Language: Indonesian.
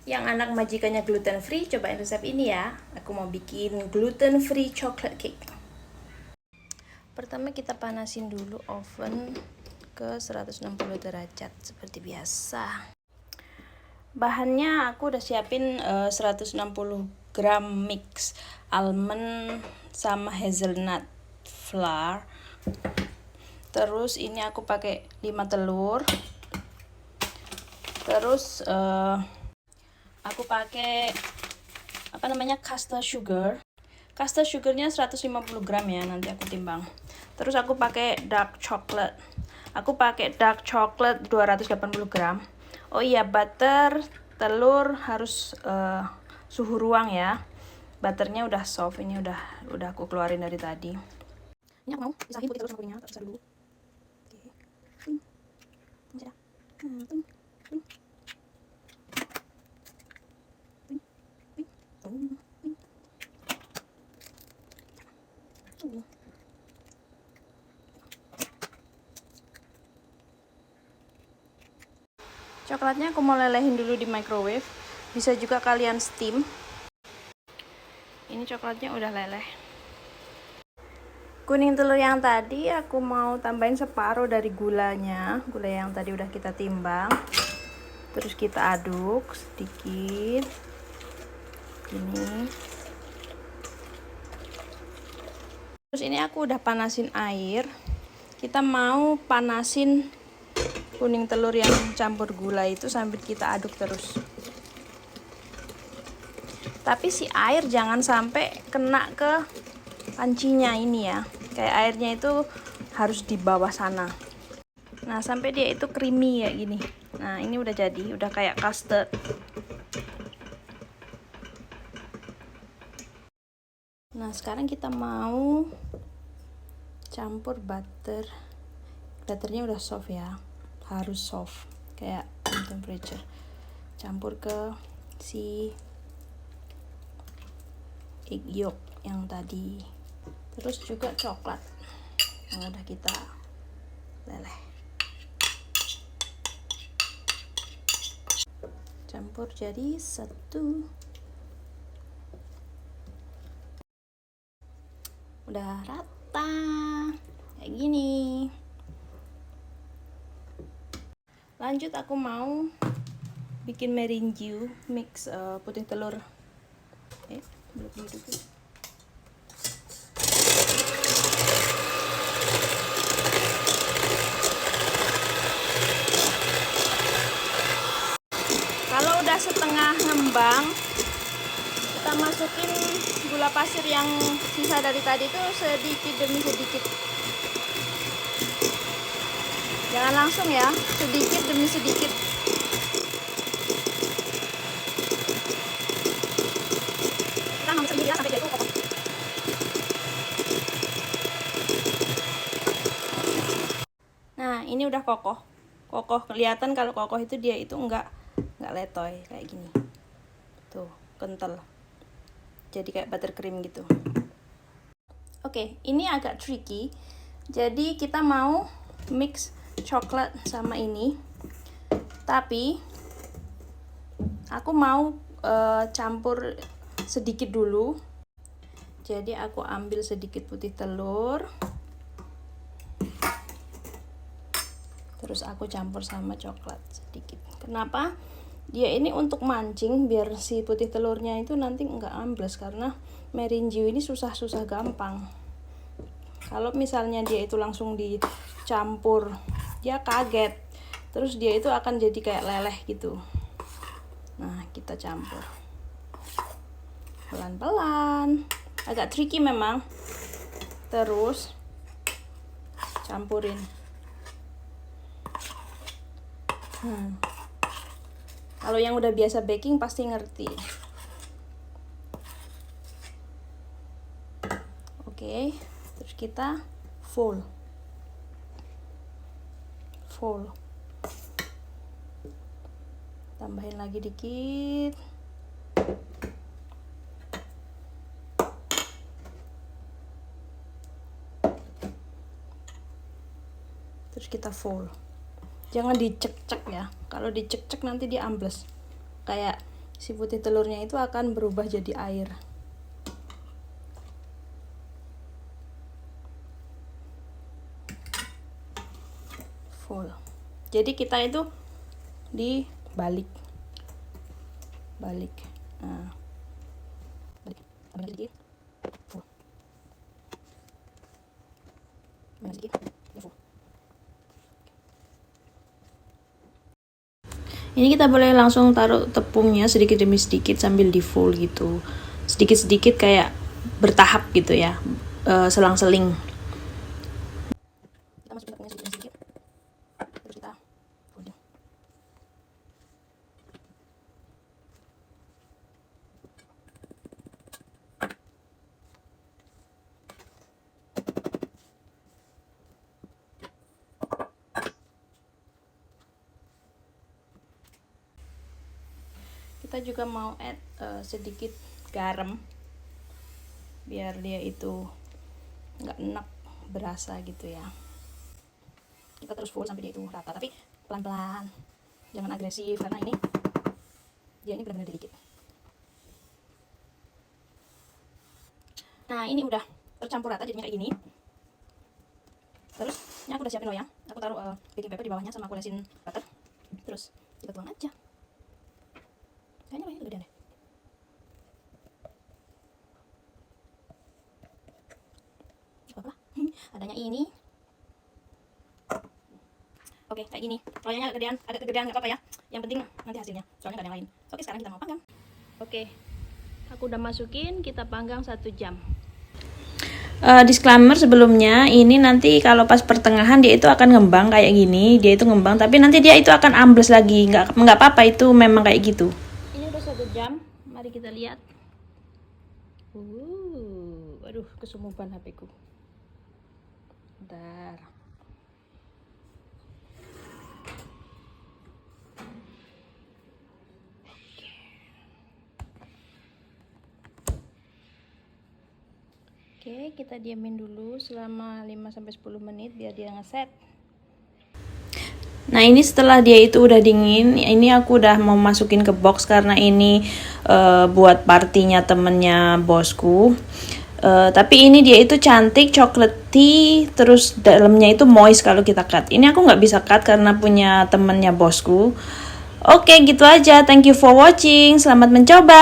Yang anak majikannya gluten free, cobain resep ini ya. Aku mau bikin gluten free chocolate cake. Pertama kita panasin dulu oven ke 160 derajat seperti biasa. Bahannya aku udah siapin 160 gram mix almond sama hazelnut flour. Terus ini aku pakai 5 telur. Terus aku pakai caster sugar. Caster sugarnya 150 gram ya, nanti aku timbang. Terus aku pakai dark chocolate. Aku pakai dark chocolate 280 gram. Oh iya, butter, telur harus suhu ruang ya. Butternya udah soft, ini udah aku keluarin dari tadi. Ini aku mau pisahin putih telur sama kuningnya, tak pisah dulu. Oke. Coklatnya aku mau lelehin dulu di microwave. Bisa juga kalian steam. Ini coklatnya udah leleh. Kuning telur yang tadi aku mau tambahin separuh dari gulanya. Gula yang tadi udah kita timbang. Terus kita aduk sedikit. Ini. Terus ini aku udah panasin air. Kita mau panasin kuning telur yang campur gula itu sambil kita aduk terus. Tapi si air jangan sampai kena ke pancinya ini ya. Kayak airnya itu harus di bawah sana. Nah, sampai dia itu creamy ya gini. Nah, ini udah jadi, udah kayak custard. Nah, sekarang kita mau campur butter. Butternya udah soft ya. Harus soft, kayak room temperature. Campur ke si egg yolk yang tadi. Terus juga coklat yang udah kita leleh. Campur jadi satu. Udah rata kayak gini. Lanjut aku mau bikin meringue mix putih telur. Belum hidupin. Kalau udah setengah ngembang, kita masukin gula pasir yang sisa dari tadi itu sedikit demi sedikit. Jangan langsung ya, sedikit demi sedikit. Kita nggak masukin dia sampai dia itu kokoh. Nah, ini udah kokoh. Kokoh, kelihatan kalau kokoh itu dia itu nggak letoy kayak gini. Tuh, kental. Jadi kayak buttercream gitu. Oke, ini agak tricky. Jadi kita mau mix coklat sama ini. Tapi aku mau campur sedikit dulu. Jadi aku ambil sedikit putih telur. Terus aku campur sama coklat sedikit. Kenapa? Dia ini untuk mancing biar si putih telurnya itu nanti nggak ambles, karena meringue ini susah gampang. Kalau misalnya dia itu langsung dicampur, dia kaget. Terus dia itu akan jadi kayak leleh gitu. Nah, kita campur pelan-pelan. Agak tricky memang. Terus campurin. Kalau yang udah biasa baking pasti ngerti. Oke, terus kita fold. Tambahin lagi dikit. Terus kita fold. Jangan dicek-cek ya. Kalau dicek-cek nanti dia ambles. Kayak si putih telurnya itu akan berubah jadi air. Full. Jadi kita itu dibalik. Balik. Nah. Balik. Tambah sedikit. Full. Tambah sedikit. Ya full. Ini kita boleh langsung taruh tepungnya sedikit demi sedikit sambil di full gitu. Sedikit-sedikit kayak bertahap gitu ya. Selang-seling. Kita masukin tepungnya sedikit-sedikit. Terus kita folding. Kita juga mau add sedikit garam biar dia itu nggak enak berasa gitu ya. Kita terus full sampai dia itu rata, tapi pelan-pelan, jangan agresif karena dia ini benar-benar dikit. Nah ini udah tercampur rata jadinya kayak gini. Terus ini aku udah siapin loyang, aku taruh baking paper di bawahnya sama aku lesin butter. Terus kita tuang aja. Kayaknya loyangnya gedean deh. Apa? Adanya ini. Oke, kayak gini. Loyangnya agak kegedean nggak apa-apa ya. Yang penting nanti hasilnya. Soalnya nggak ada yang lain. Oke, sekarang kita mau panggang. Oke, aku udah masukin. Kita panggang 1 jam. Disclaimer sebelumnya, ini nanti kalau pas pertengahan dia itu akan ngembang kayak gini. Dia itu ngembang, tapi nanti dia itu akan ambles lagi. Nggak apa-apa, itu memang kayak gitu. Ini udah 1 jam. Mari kita lihat. Aduh, kesumuban HP ku. Bentar. Oke, kita diamin dulu selama 5-10 menit biar dia ngeset. Nah ini setelah dia itu udah dingin, ini aku udah mau masukin ke box karena ini buat partinya temennya bosku. Tapi ini dia itu cantik, chocolatey, terus dalamnya itu moist kalau kita cut. Ini aku nggak bisa cut karena punya temennya bosku. Oke, gitu aja. Thank you for watching. Selamat mencoba.